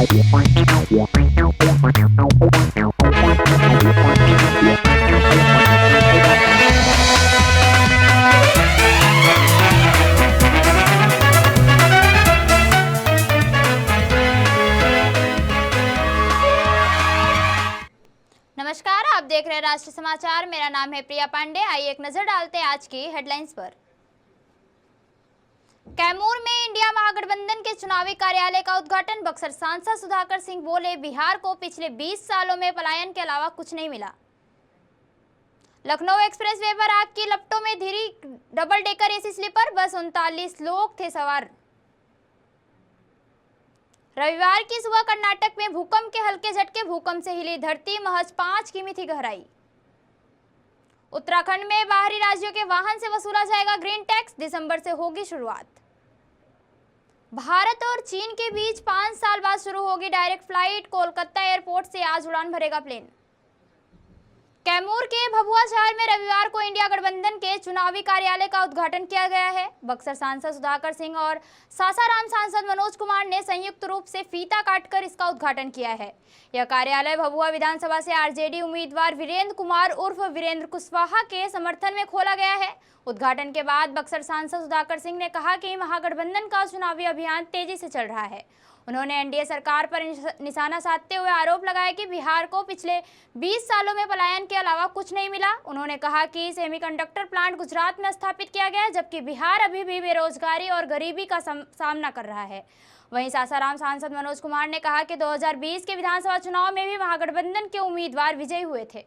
नमस्कार, आप देख रहे हैं राष्ट्रीय समाचार। मेरा नाम है प्रिया पांडे। आइए एक नजर डालते हैं आज की हेडलाइंस पर। कैमूर में इंडिया महागठबंधन के चुनावी कार्यालय का उद्घाटन। बक्सर सांसद सुधाकर सिंह बोले, बिहार को पिछले 20 सालों में पलायन के अलावा कुछ नहीं मिला। लखनऊ एक्सप्रेस वे पर आग की लपटों में घिरी double decker AC sleeper bus, 39 लोग थे सवार। रविवार की सुबह कर्नाटक में भूकंप के हल्के झटके। भूकंप से हिली धरती, महज 5 किमी थी गहराई। उत्तराखंड में बाहरी राज्यों के वाहन से वसूला जाएगा ग्रीन टैक्स, दिसंबर से होगी शुरुआत। भारत और चीन के बीच 5 साल बाद शुरू होगी डायरेक्ट फ्लाइट। कोलकाता एयरपोर्ट से आज उड़ान भरेगा प्लेन। कैमूर के भभुआ शहर में रविवार को इंडिया गठबंधन के चुनावी कार्यालय का उद्घाटन किया गया है। बक्सर सांसद सुधाकर सिंह और सासाराम सांसद मनोज कुमार ने संयुक्त रूप से फीता काटकर इसका उद्घाटन किया है। यह कार्यालय भभुआ विधानसभा से आरजेडी उम्मीदवार वीरेंद्र कुमार उर्फ वीरेंद्र कुशवाहा के समर्थन में खोला गया है। उद्घाटन के बाद बक्सर सांसद सुधाकर सिंह ने कहा कि महागठबंधन का चुनावी अभियान तेजी से चल रहा है। उन्होंने एनडीए सरकार पर निशाना साधते हुए आरोप लगाया कि बिहार को पिछले 20 सालों में पलायन के अलावा कुछ नहीं मिला। उन्होंने कहा कि सेमीकंडक्टर प्लांट गुजरात में स्थापित किया गया, जबकि बिहार अभी भी बेरोजगारी और गरीबी का सामना कर रहा है। वहीं सासाराम सांसद मनोज कुमार ने कहा कि 2020 के विधानसभा चुनाव में भी महागठबंधन के उम्मीदवार विजयी हुए थे।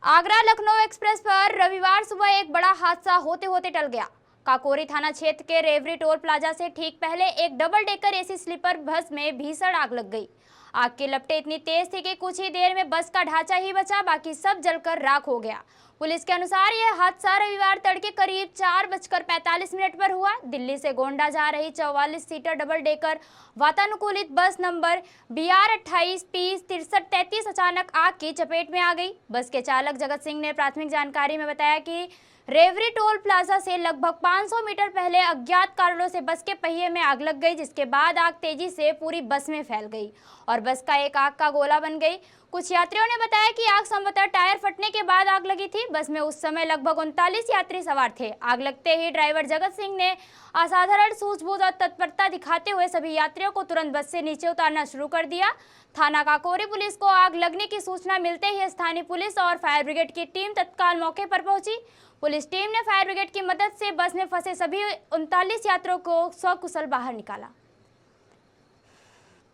आगरा लखनऊ एक्सप्रेस पर रविवार सुबह एक बड़ा हादसा होते होते टल गया। काकोरी थाना क्षेत्र के रेवरी टोल प्लाजा से ठीक पहले एक double decker AC sleeper bus में भीषण आग लग गई। आग की लपटें इतनी तेज थी कि कुछ ही देर में बस का ढांचा ही बचा, बाकी सब जलकर राख हो गया। पुलिस के अनुसार यह हादसा रविवार तड़के करीब 4:45 पर हुआ। दिल्ली से गोंडा जा रही 44 सीटर डबल डेकर वातानुकूलित बस नंबर BR28P6333 अचानक आग की चपेट में आ गई। बस के चालक जगत सिंह ने प्राथमिक जानकारी में बताया कि रेवरी टोल प्लाजा से लगभग 500 मीटर पहले अज्ञात कारणों से बस के पहिए में आग लग गई, जिसके बाद आग तेजी से पूरी बस में फैल गई और बस का एक आग का गोला बन गई। कुछ यात्रियों ने बताया कि आग संभवतः टायर फटने के बाद आग लगी थी। बस में उस समय लगभग 39 यात्री सवार थे। आग लगते ही ड्राइवर जगत सिंह ने असाधारण सूझबूझ और तत्परता दिखाते हुए सभी यात्रियों को तुरंत बस से नीचे उतारना शुरू कर दिया। थाना काकोरी पुलिस को आग लगने की सूचना मिलते ही स्थानीय पुलिस और फायर ब्रिगेड की टीम तत्काल मौके पर पहुंची। पुलिस टीम ने फायर ब्रिगेड की मदद से बस में फंसे सभी 39 यात्रियों को सकुशल बाहर निकाला।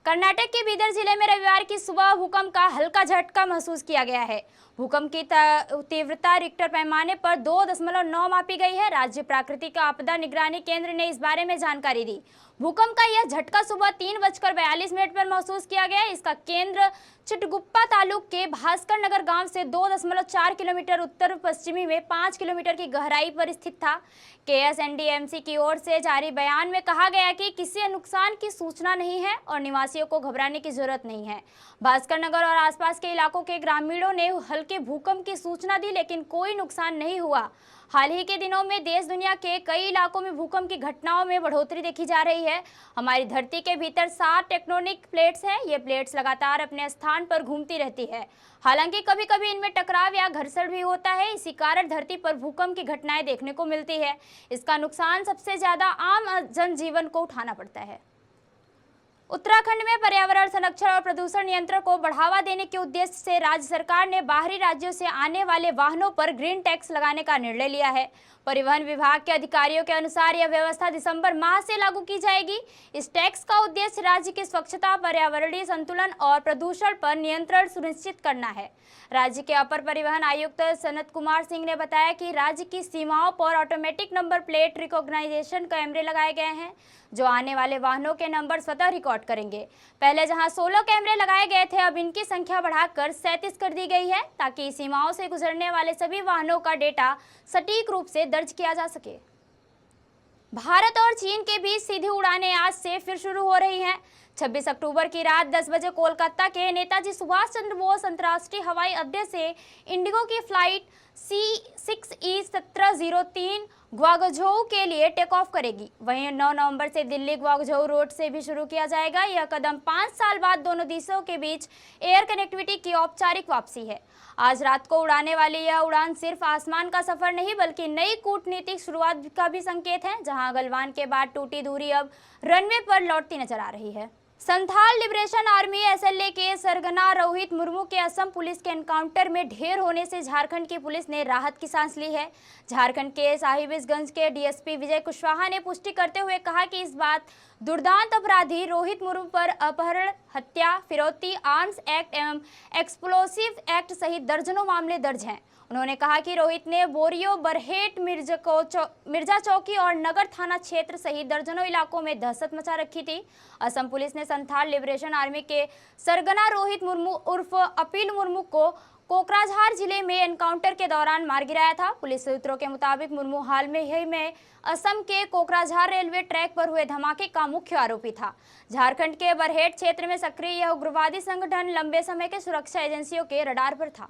कर्नाटक के बीदर जिले में रविवार की सुबह भूकंप का हल्का झटका महसूस किया गया है। भूकंप की तीव्रता रिक्टर पैमाने पर 2.9 मापी गई है। राज्य प्राकृतिक आपदा निगरानी केंद्र ने इस बारे में जानकारी दी। भूकंप का यह झटका सुबह 3:42 पर महसूस किया गया। इसका केंद्र चिटगुप्पा तालुक के भास्कर नगर गांव से 2.4 किलोमीटर उत्तर पश्चिमी में 5 किलोमीटर की गहराई पर स्थित था। KSNDMC की ओर से जारी बयान में कहा गया कि किसी नुकसान की सूचना नहीं है और निवासियों को घबराने की जरूरत नहीं है। भास्कर नगर और आसपास के इलाकों के ग्रामीणों ने हल्के भूकंप की सूचना दी, लेकिन कोई नुकसान नहीं हुआ। हाल ही के दिनों में देश दुनिया के कई इलाकों में भूकंप की घटनाओं में बढ़ोतरी देखी जा रही है। हमारी धरती के भीतर 7 टेक्टोनिक प्लेट्स हैं। ये प्लेट्स लगातार अपने स्थान पर घूमती रहती है। हालांकि कभी कभी इनमें टकराव या घर्षण भी होता है। इसी कारण धरती पर भूकंप की घटनाएं देखने को मिलती है। इसका नुकसान सबसे ज्यादा आम जनजीवन को उठाना पड़ता है। उत्तराखंड में पर्यावरण संरक्षण और प्रदूषण नियंत्रण को बढ़ावा देने के उद्देश्य से राज्य सरकार ने बाहरी राज्यों से आने वाले वाहनों पर ग्रीन टैक्स लगाने का निर्णय लिया है। परिवहन विभाग के अधिकारियों के अनुसार यह व्यवस्था दिसंबर माह से लागू की जाएगी। इस टैक्स का उद्देश्य राज्य की स्वच्छता, पर्यावरणीय संतुलन और प्रदूषण पर नियंत्रण सुनिश्चित करना है। राज्य के अपर परिवहन आयुक्त सनत कुमार सिंह ने बताया कि राज्य की सीमाओं पर ऑटोमेटिक नंबर प्लेट रिकॉग्नाइजेशन कैमरे लगाए गए हैं, जो आने वाले वाहनों के नंबर स्वतः रिकॉर्ड करेंगे। पहले जहां 16 कैमरे लगाए गए थे, अब इनकी संख्या बढ़ाकर 37 कर दी गई है, ताकि सीमाओं से गुजरने वाले सभी वाहनों का डेटा सटीक रूप से दर्ज किया जा सके। भारत और चीन के बीच सीधी उड़ानें आज से फिर शुरू हो रही हैं। 26 अक्टूबर की रात 10 बजे कोलकाता के नेताजी सुभाष चंद्र बोस अंतर्राष्ट्रीय हवाई अड्डे से इंडिगो की फ्लाइट C6E1703 ग्वागझोउ के लिए टेक ऑफ करेगी। वहीं 9 नवंबर से दिल्ली ग्वागझोउ रोड से भी शुरू किया जाएगा। यह कदम 5 साल बाद दोनों देशों के बीच एयर कनेक्टिविटी की औपचारिक वापसी है। आज रात को उड़ाने वाली यह उड़ान सिर्फ आसमान का सफर नहीं बल्कि नई कूटनीतिक शुरुआत का भी संकेत है, जहां गलवान के बाद टूटी दूरी अब रनवे पर लौटती नजर आ रही है। संथाल लिबरेशन आर्मी SLA के सरगना रोहित मुर्मू के असम पुलिस के एनकाउंटर में ढेर होने से झारखंड की पुलिस ने राहत की सांस ली है। झारखंड के साहिबगंज के DSP विजय कुशवाहा ने पुष्टि करते हुए कहा कि इस बात दुर्दांत अपराधी रोहित मुर्मू पर अपहरण, हत्या, फिरौती, आर्म्स एक्ट एवं एक्सप्लोसिव एक्ट सहित दर्जनों मामले दर्ज हैं। उन्होंने कहा कि रोहित ने बोरियो, बरहेट, मिर्जा चौकी और नगर थाना क्षेत्र सहित दर्जनों इलाकों में दहशत मचा रखी थी। असम पुलिस ने संथाल लिबरेशन आर्मी के सरगना रोहित मुर्मू उर्फ अपील मुर्मू को कोकराझार जिले में एनकाउंटर के दौरान मार गिराया था। पुलिस सूत्रों के मुताबिक मुर्मू हाल में असम के कोकराझार रेलवे ट्रैक पर हुए धमाके का मुख्य आरोपी था। झारखंड के बरहेट क्षेत्र में सक्रिय यह उग्रवादी संगठन लंबे समय के सुरक्षा एजेंसियों के रडार पर था।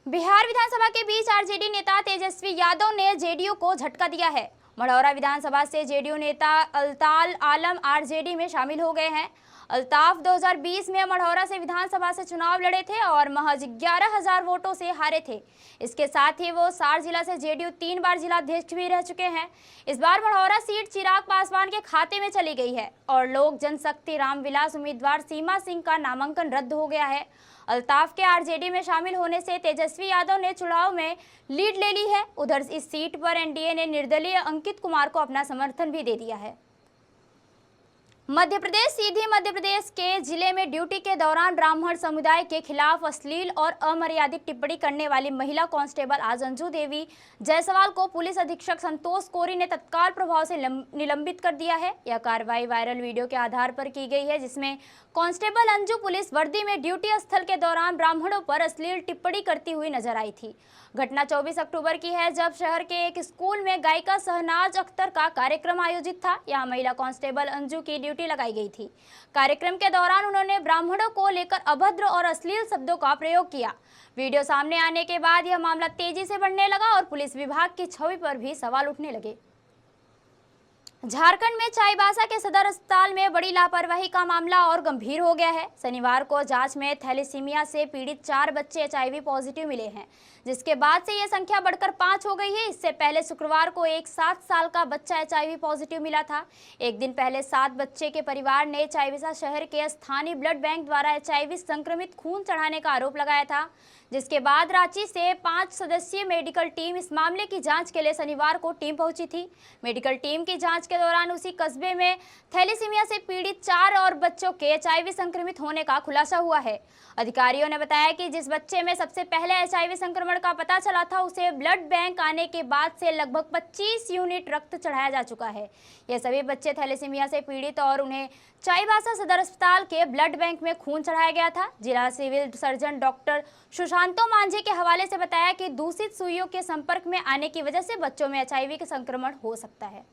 बिहार विधानसभा के बीच आरजेडी नेता तेजस्वी यादव ने जेडीयू को झटका दिया है। मढ़ौरा विधानसभा से जेडीयू नेता अल्ताफ आलम आरजेडी में शामिल हो गए हैं। अल्ताफ 2020 में मढ़ौरा से विधानसभा से चुनाव लड़े थे और महज 11,000 वोटों से हारे थे। इसके साथ ही वो सार जिला से जेडीयू 3 बार जिलाध्यक्ष भी रह चुके हैं। इस बार मढ़ौरा सीट चिराग पासवान के खाते में चली गई है और लोक जनशक्ति रामविलास उम्मीदवार सीमा सिंह का नामांकन रद्द हो गया है। अल्ताफ के आरजेडी में शामिल होने से तेजस्वी यादव ने चुनाव में लीड ले ली है। उधर इस सीट पर एनडीए ने निर्दलीय अंकित कुमार को अपना समर्थन भी दे दिया है। मध्य प्रदेश के जिले में ड्यूटी के दौरान ब्राह्मण समुदाय के खिलाफ अश्लील और अमर्यादित टिप्पणी करने वाली महिला कांस्टेबल आज अंजू देवी जायसवाल को पुलिस अधीक्षक संतोष कोरी ने तत्काल प्रभाव से निलंबित कर दिया है। यह कार्रवाई वायरल वीडियो के आधार पर की गई है, जिसमें कांस्टेबल अंजू पुलिस वर्दी में ड्यूटी स्थल के दौरान ब्राह्मणों पर अश्लील टिप्पणी करती हुई नजर आई थी। घटना 24 अक्टूबर की है, जब शहर के एक स्कूल में गायिका शहनाज अख्तर का कार्यक्रम आयोजित था। यहां महिला कांस्टेबल अंजू की ड्यूटी लगाई गई थी। कार्यक्रम के दौरान उन्होंने ब्राह्मणों को लेकर अभद्र और अश्लील शब्दों का प्रयोग किया। वीडियो सामने आने के बाद यह मामला तेजी से बढ़ने लगा और पुलिस विभाग की छवि पर भी सवाल उठने लगे। झारखंड में चाईबासा के सदर अस्पताल में बड़ी लापरवाही का मामला और गंभीर हो गया है। शनिवार को जांच में थैलेसीमिया से पीड़ित 4 बच्चे HIV पॉजिटिव मिले हैं, जिसके बाद से यह संख्या बढ़कर 5 हो गई है। इससे पहले शुक्रवार को एक 7 साल का बच्चा HIV पॉजिटिव मिला था। एक दिन पहले 7 बच्चे के परिवार ने चाईबासा शहर के स्थानीय ब्लड बैंक द्वारा HIV संक्रमित खून चढ़ाने का आरोप लगाया था, जिसके बाद रांची से 5 सदस्यीय मेडिकल टीम इस मामले की जांच के लिए शनिवार को टीम पहुंची थी। मेडिकल टीम की जांच के दौरान उसी कस्बे में थैलेसीमिया से पीड़ित 4 और बच्चों के HIV संक्रमित होने का खुलासा हुआ है। अधिकारियों ने बताया कि जिस बच्चे में सबसे पहले HIV संक्रमण का पता चला था, उसे ब्लड बैंक आने के बाद से लगभग 25 यूनिट रक्त चढ़ाया जा चुका है। ये सभी बच्चे थैलेसीमिया से पीड़ित और उन्हें चाईबासा सदर अस्पताल के ब्लड बैंक में खून चढ़ाया गया था। जिला civil surgeon doctor Sushanto Manjhi के हवाले से बताया कि दूषित सुइयों के संपर्क में आने की वजह से बच्चों में HIV का संक्रमण हो सकता है।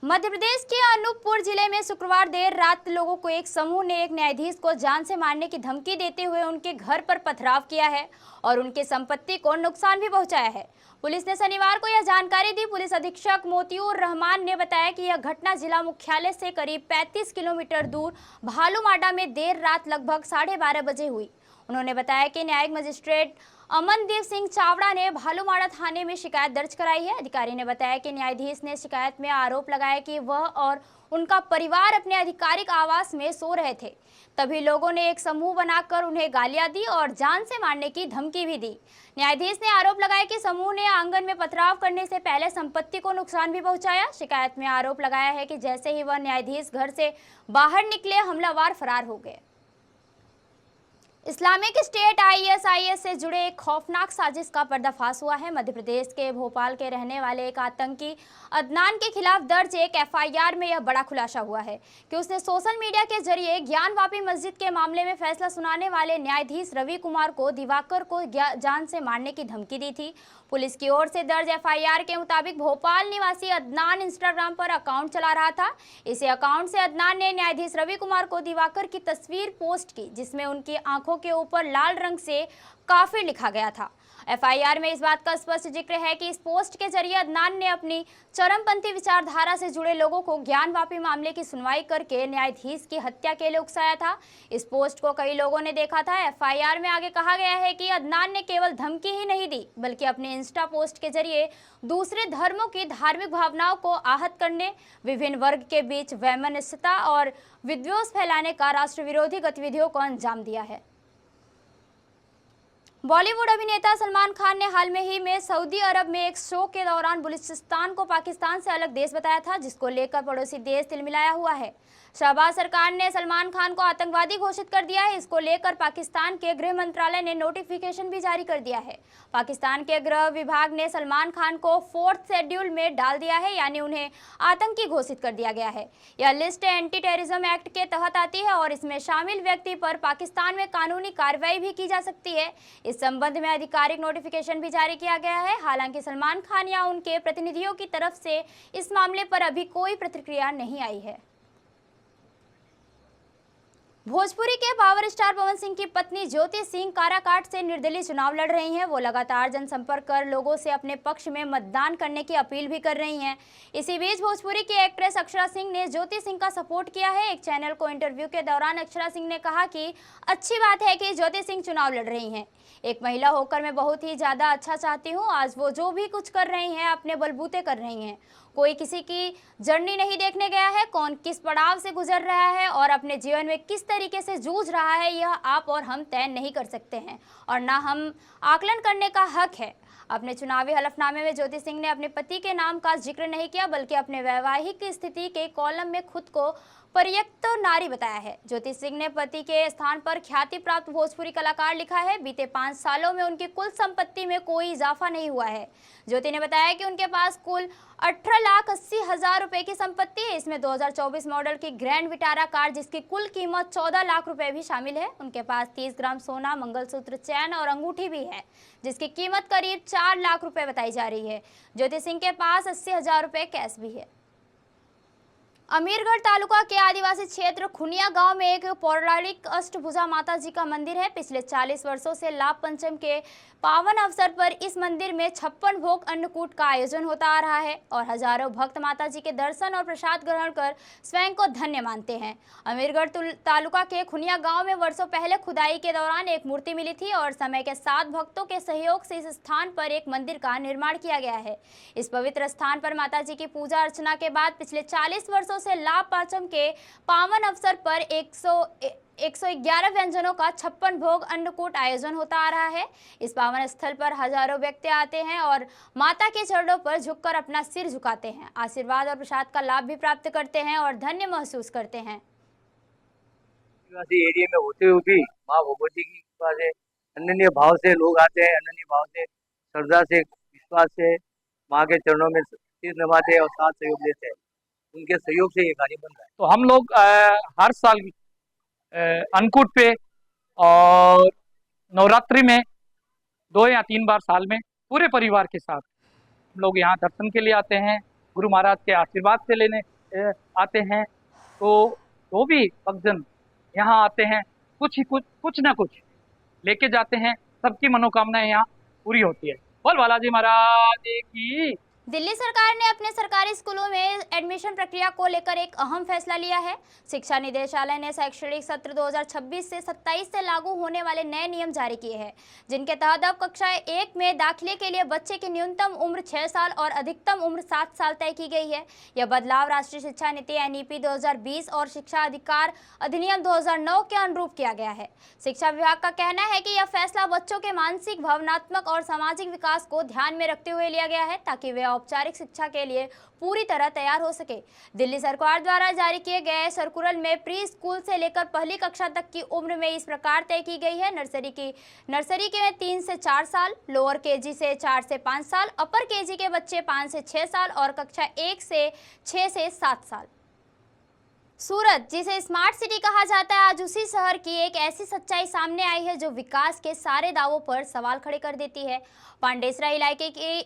मध्य प्रदेश के अनूपपुर जिले में शुक्रवार देर रात लोगों को एक समूह ने एक न्यायाधीश को जान से मारने की धमकी देते हुए उनके घर पर पथराव किया है और उनके संपत्ति को नुकसान भी पहुंचाया है। पुलिस ने शनिवार को यह जानकारी दी। पुलिस अधीक्षक मोतियूर रहमान ने बताया कि यह घटना जिला मुख्यालय से करीब 35 किलोमीटर दूर भालूमाडा में देर रात लगभग 12:30 बजे हुई। उन्होंने बताया कि न्यायिक मजिस्ट्रेट अमनदीप सिंह चावड़ा ने भालूमाडा थाने में शिकायत दर्ज कराई है। अधिकारी ने बताया कि न्यायाधीश ने शिकायत में आरोप लगाया कि वह और उनका परिवार अपने आधिकारिक आवास में सो रहे थे, तभी लोगों ने एक समूह बनाकर उन्हें गालियां दी और जान से मारने की धमकी भी दी। न्यायाधीश ने आरोप लगाया कि समूह ने आंगन में पथराव करने से पहले संपत्ति को नुकसान भी पहुंचाया। शिकायत में आरोप लगाया है कि जैसे ही वह न्यायाधीश घर से बाहर निकले, हमलावर फरार हो गए। इस्लामिक स्टेट आईएसआईएस से जुड़े एक खौफनाक साजिश का पर्दाफाश हुआ है। मध्य प्रदेश के भोपाल के रहने वाले एक आतंकी अदनान के खिलाफ दर्ज एक एफआईआर में यह बड़ा खुलासा हुआ है कि उसने सोशल मीडिया के जरिए ज्ञानवापी मस्जिद के मामले में फैसला सुनाने वाले न्यायाधीश रवि कुमार को दिवाकर को जान से मारने की धमकी दी थी। पुलिस की ओर से दर्ज एफआईआर के मुताबिक भोपाल निवासी अदनान इंस्टाग्राम पर अकाउंट चला रहा था। इसी अकाउंट से अदनान ने न्यायाधीश रवि कुमार को दिवाकर की तस्वीर पोस्ट की, जिसमें उनकी आंखों के ऊपर लाल रंग से काफिर लिखा गया था। एफआईआर में इस बात का स्पष्ट जिक्र है कि इस पोस्ट के जरिए अदनान ने अपनी चरमपंथी विचारधारा से जुड़े लोगों को ज्ञानवापी मामले की सुनवाई करके न्यायाधीश की हत्या के लिए उकसाया था। इस पोस्ट को कई लोगों ने देखा था। एफआईआर में आगे कहा गया है कि अदनान ने केवल धमकी ही नहीं दी, बल्कि अपने इंस्टा पोस्ट के जरिए दूसरे धर्मों की धार्मिक भावनाओं को आहत करने, विभिन्न वर्ग के बीच वैमनस्यता और विद्वेष फैलाने का राष्ट्र विरोधी गतिविधियों को अंजाम दिया है। बॉलीवुड अभिनेता सलमान खान ने हाल में ही में सऊदी अरब में एक शो के दौरान बलूचिस्तान को पाकिस्तान से अलग देश बताया था, जिसको लेकर पड़ोसी देश तिलमिलाया हुआ है। शहबाज सरकार ने सलमान खान को आतंकवादी घोषित कर दिया है। इसको लेकर पाकिस्तान के गृह मंत्रालय ने नोटिफिकेशन भी जारी कर दिया है। पाकिस्तान के गृह विभाग ने सलमान खान को 4th शेड्यूल में डाल दिया है, यानी उन्हें आतंकी घोषित कर दिया गया है। यह लिस्ट एंटी टेररिज्म एक्ट के तहत आती है और इसमें शामिल व्यक्ति पर पाकिस्तान में कानूनी कार्रवाई भी की जा सकती है। इस संबंध में आधिकारिक नोटिफिकेशन भी जारी किया गया है। हालांकि सलमान खान या उनके प्रतिनिधियों की तरफ से इस मामले पर अभी कोई प्रतिक्रिया नहीं आई है। भोजपुरी के पावर स्टार पवन सिंह की पत्नी ज्योति सिंह काराकाट से निर्दलीय चुनाव लड़ रही हैं। वो लगातार जनसंपर्क कर लोगों से अपने पक्ष में मतदान करने की अपील भी कर रही हैं। इसी बीच भोजपुरी की एक्ट्रेस अक्षरा सिंह ने ज्योति सिंह का सपोर्ट किया है। एक चैनल को इंटरव्यू के दौरान अक्षरा सिंह ने कहा कि अच्छी बात है कि ज्योति सिंह चुनाव लड़ रही हैं। एक महिला होकर मैं बहुत ही ज़्यादा अच्छा चाहती हूँ। आज वो जो भी कुछ कर रही हैं अपने बलबूते कर रही हैं। कोई किसी की जर्नी नहीं देखने गया है, कौन किस पड़ाव से गुजर रहा है और अपने जीवन में किस तरीके से जूझ रहा है, यह आप और हम तय नहीं कर सकते हैं और ना हम आकलन करने का हक है। अपने चुनावी हलफनामे में ज्योति सिंह ने अपने पति के नाम का जिक्र नहीं किया, बल्कि अपने वैवाहिक स्थिति के कॉलम में खुद को पर्याप्त नारी बताया है। ज्योति सिंह ने पति के स्थान पर ख्याति प्राप्त भोजपुरी कलाकार लिखा है। बीते 5 सालों में उनकी कुल संपत्ति में कोई इजाफा नहीं हुआ है। ज्योति ने बताया कि उनके पास कुल 18,80,000 रुपए की संपत्ति है। इसमें 2024 मॉडल की ग्रैंड विटारा कार, जिसकी कुल कीमत 14 लाख रुपए भी शामिल है। उनके पास 30 ग्राम सोना, मंगलसूत्र, चैन और अंगूठी भी है, जिसकी कीमत करीब 4 लाख रुपए बताई जा रही है। ज्योति सिंह के पास 80,000 रुपए कैश भी है। अमीरगढ़ तालुका के आदिवासी क्षेत्र खुनिया गांव में एक पौराणिक अष्टभुजा माता जी का मंदिर है। पिछले 40 वर्षों से लाभ पंचम के पावन अवसर पर इस मंदिर में 56 भोग अन्नकूट का आयोजन होता आ रहा है और हजारों भक्त माता जी के दर्शन और प्रसाद ग्रहण कर स्वयं को धन्य मानते हैं। अमीरगढ़ तालुका के खुनिया गांव में वर्षों पहले खुदाई के दौरान एक मूर्ति मिली थी और समय के साथ भक्तों के सहयोग से इस स्थान पर एक मंदिर का निर्माण किया गया है। इस पवित्र स्थान पर माता जी की पूजा अर्चना के बाद पिछले 40 वर्षों से लाभ पाचम के पावन अवसर पर 111 व्यंजनों का 56 भोग अन्नकूट आयोजन होता आ रहा है। इस पावन स्थल पर हजारों व्यक्ति आते हैं और माता के चरणों पर झुककर अपना सिर झुकाते हैं, आशीर्वाद और प्रसाद का लाभ भी प्राप्त करते हैं और धन्य महसूस करते हैं। एरिया में होते हुए भी माँ भगवती की कृपा से अनन्य भाव से लोग आते हैं, अनन्य भाव से श्रद्धा से विश्वास से माँ के चरणों में सिर नवाते हैं और साथ सहयोग देते हैं। उनके सहयोग से ये कार्य बन रहा है। तो हम लोग हर साल अन्नकूट पे और नवरात्रि में 2 या 3 बार साल में पूरे परिवार के साथ हम लोग यहाँ दर्शन के लिए आते हैं, गुरु महाराज के आशीर्वाद से लेने आते हैं। तो जो भी भक्तजन यहाँ आते हैं कुछ ना कुछ लेके जाते हैं, सबकी मनोकामनाएं यहाँ पूरी होती है। बोल बालाजी महाराज की। दिल्ली सरकार ने अपने सरकारी स्कूलों में एडमिशन प्रक्रिया को लेकर एक अहम फैसला लिया है। शिक्षा निदेशालय ने शैक्षणिक सत्र 2026 से 27 से लागू होने वाले नए नियम जारी किए हैं, जिनके तहत अब कक्षा 1 में दाखिले के लिए बच्चे की न्यूनतम उम्र 6 साल और अधिकतम उम्र 7 साल तय की गई है। यह बदलाव राष्ट्रीय शिक्षा नीति NEP 2020 और शिक्षा अधिकार अधिनियम 2009 के अनुरूप किया गया है। शिक्षा विभाग का कहना है कि यह फैसला बच्चों के मानसिक, भावनात्मक और सामाजिक विकास को ध्यान में रखते हुए लिया गया है, ताकि वे औपचारिक शिक्षा के लिए पूरी तरह तैयार हो सके। दिल्ली सरकार द्वारा जारी किए गए सर्कुलर में प्री स्कूल से लेकर पहली कक्षा तक की उम्र में इस प्रकार तय की गई है। नर्सरी के 3 से 4 साल, लोअर केजी से 4 से 5 साल, अपर केजी के बच्चे 5 से 6 साल और कक्षा 1 से 6 से 7 साल। सूरत, जिसे स्मार्ट सिटी कहा जाता है, आज उसी शहर की एक ऐसी सच्चाई सामने आई है जो विकास के सारे दावों पर सवाल खड़े कर देती है। पांडेसरा इलाके की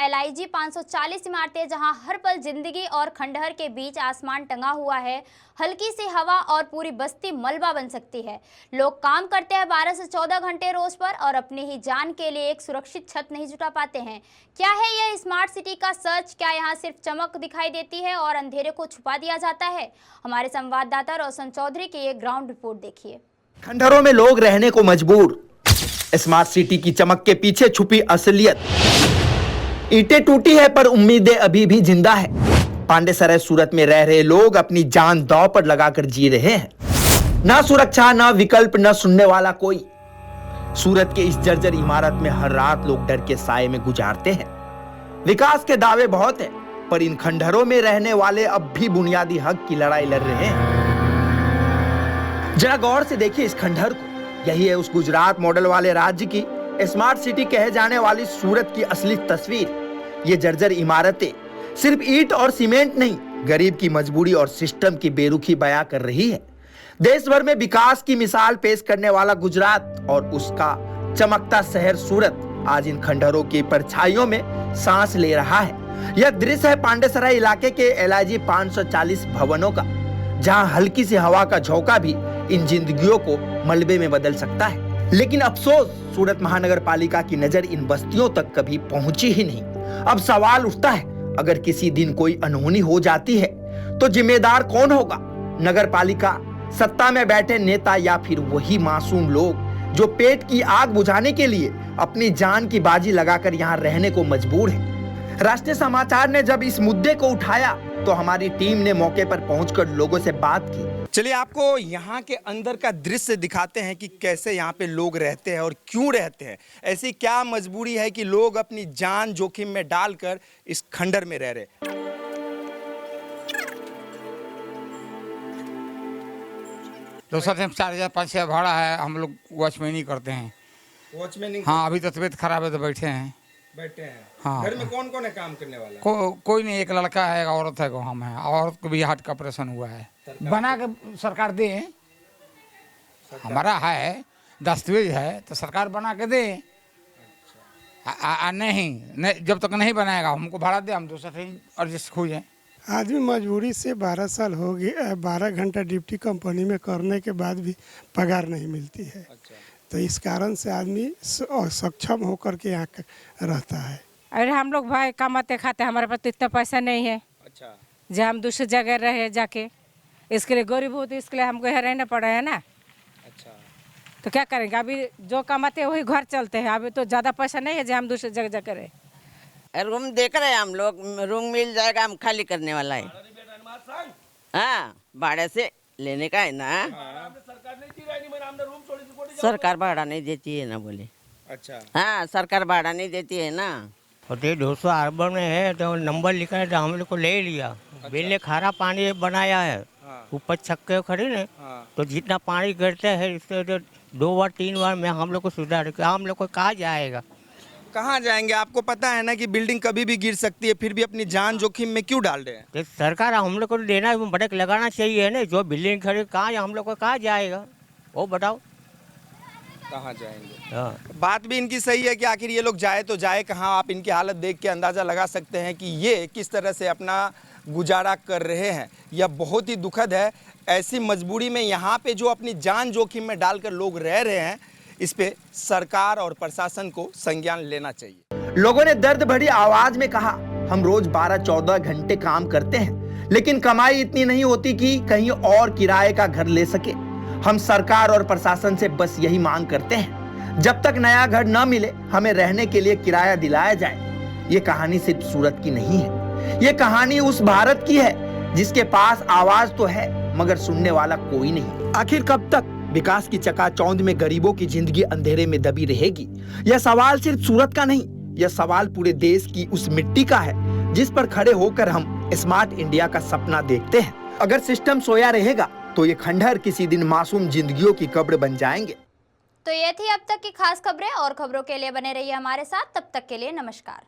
LIG 540 इमारतें, जहां हर पल जिंदगी और खंडहर के बीच आसमान टंगा हुआ है, हल्की सी हवा और पूरी बस्ती मलबा बन सकती है। लोग काम करते हैं 12 से 14 घंटे रोज पर और अपनी ही जान के लिए एक सुरक्षित छत नहीं जुटा पाते हैं। क्या है यह स्मार्ट सिटी का सच? क्या यहाँ सिर्फ चमक दिखाई देती है और अंधेरे को छुपा दिया जाता है? हमारे संवाददाता रोशन चौधरी की एक ग्राउंड रिपोर्ट देखिए। खंडहरों में लोग रहने को मजबूर, स्मार्ट सिटी की चमक के पीछे छुपी असलियत। ईंटें टूटी है पर उम्मीदें अभी भी जिंदा है। पांडेसरा सूरत में रह रहे लोग अपनी जान दांव पर लगाकर जी रहे हैं। ना सुरक्षा, ना विकल्प, ना सुनने वाला कोई। सूरत के इस जर्जर इमारत में हर रात लोग डर के साए में गुजारते हैं। विकास के दावे बहुत हैं, पर इन खंडहरों में रहने वाले अब भी बुनियादी हक की लड़ाई लड़ रहे हैं। जरा गौर से देखिए इस खंडहर को। यही है उस गुजरात मॉडल वाले राज्य की स्मार्ट सिटी कहे जाने वाली सूरत की असली तस्वीर। ये जर्जर इमारतें सिर्फ ईंट और सीमेंट नहीं, गरीब की मजबूरी और सिस्टम की बेरुखी बयां कर रही है। देश भर में विकास की मिसाल पेश करने वाला गुजरात और उसका चमकता शहर सूरत आज इन खंडहरों की परछाइयों में सांस ले रहा है। यह दृश्य है पांडेसरा इलाके के LIG 540 भवनों का, जहां हल्की सी हवा का झोंका भी इन जिंदगियों को मलबे में बदल सकता है। लेकिन अफसोस, सूरत महानगर पालिका की नजर इन बस्तियों तक कभी पहुंची ही नहीं। अब सवाल उठता है, अगर किसी दिन कोई अनहोनी हो जाती है तो जिम्मेदार कौन होगा? नगर पालिका, सत्ता में बैठे नेता, या फिर वही मासूम लोग जो पेट की आग बुझाने के लिए अपनी जान की बाजी लगाकर यहाँ रहने को मजबूर है? राष्ट्रीय समाचार ने जब इस मुद्दे को उठाया तो हमारी टीम ने मौके पर पहुंचकर लोगों से बात की। चलिए आपको यहाँ के अंदर का दृश्य दिखाते हैं कि कैसे यहाँ पे लोग रहते हैं और क्यों रहते हैं। ऐसी क्या मजबूरी है कि लोग अपनी जान जोखिम में डालकर इस खंडर में रह रहे। दूसरा टाइम 4,000-5,000 भाड़ा है, हम लोग वॉचमैनी करते हैं। वॉचमैन? हाँ, अभी तो तबीयत खराब है तो बैठे हैं। हाँ। घर में कौन कौन है काम करने वाला? कोई नहीं, एक लड़का है, एक औरत है, हम है। औरत को भी हार्ट का ऑपरेशन हुआ है। बना के सरकार दे, हमारा है दस्तावेज है तो सरकार बना के दे। नहीं, जब तक नहीं बनाएगा हमको भाड़ा दे, हम दूसरा ट्रेन एडजस्ट हो जाए। आदमी मजबूरी से 12 साल हो गए, 12 घंटा ड्यूटी कंपनी में करने के बाद भी पगार नहीं मिलती है। तो इस कारण से आदमी सक्षम होकर के यहाँ रहता है। अरे हम लोग भाई कमाते खाते, हमारे पास तो इतना पैसा नहीं है। अच्छा। जो हम दूसरी जगह रहे जाके, इसके लिए गरीब होते, इसके लिए हमको यहाँ रहना पड़ा है ना। अच्छा। तो क्या करेंगे? अभी जो कमाते हैं वही घर चलते हैं। अभी तो ज़्यादा पैसा नहीं है जो हम दूसरी जगह जाकर रहे। रूम देख रहे हैं हम लोग, रूम मिल जाएगा, हम खाली करने वाला है। हाँ, भाड़े से लेने का है ना। सरकार भाड़ा नहीं देती है ना, बोले। अच्छा। हाँ, सरकार भाड़ा नहीं देती है ना। और ये 200 अर्बन में है तो नंबर लिखा है तो हम लोग को ले लिया। बिल ने खारा पानी बनाया है, ऊपर छक्के खड़े ने, तो जितना पानी गिरता है इससे तो 2 बार 3 बार में हम लोग को सुधार, हम लोग को कहाँ जाएगा? कहाँ जाएंगे? आपको पता है ना कि बिल्डिंग कभी भी गिर सकती है, फिर भी अपनी जान जोखिम में क्यों डाल रहे हैं? तो सरकार हम लोग को देना, बड़क लगाना चाहिए ना। जो बिल्डिंग खड़ी कहाँ, हम लोग को कहाँ जाएगा वो बताओ, कहाँ जाएंगे? हाँ। बात भी इनकी सही है कि आखिर ये लोग जाए तो जाए कहाँ। आप इनकी हालत देख के अंदाज़ा लगा सकते हैं कि ये किस तरह से अपना गुजारा कर रहे हैं। यह बहुत ही दुखद है। ऐसी मजबूरी में यहाँ पे जो अपनी जान जोखिम में डालकर लोग रह रहे हैं, इस पे सरकार और प्रशासन को संज्ञान लेना चाहिए। लोगों ने दर्द भरी आवाज में कहा, हम रोज 12-14 घंटे काम करते हैं, लेकिन कमाई इतनी नहीं होती कि कहीं और किराए का घर ले सके। हम सरकार और प्रशासन से बस यही मांग करते हैं, जब तक नया घर न मिले हमें रहने के लिए किराया दिलाया जाए। ये कहानी सिर्फ सूरत की नहीं है, ये कहानी उस भारत की है जिसके पास आवाज तो है मगर सुनने वाला कोई नहीं। आखिर कब तक विकास की चकाचौंध में गरीबों की जिंदगी अंधेरे में दबी रहेगी? यह सवाल सिर्फ सूरत का नहीं, यह सवाल पूरे देश की उस मिट्टी का है जिस पर खड़े होकर हम स्मार्ट इंडिया का सपना देखते हैं। अगर सिस्टम सोया रहेगा तो ये खंडहर किसी दिन मासूम जिंदगियों की कब्र बन जाएंगे। तो ये थी अब तक की खास खबरें, और खबरों के लिए बने रहिए हमारे साथ। तब तक के लिए नमस्कार।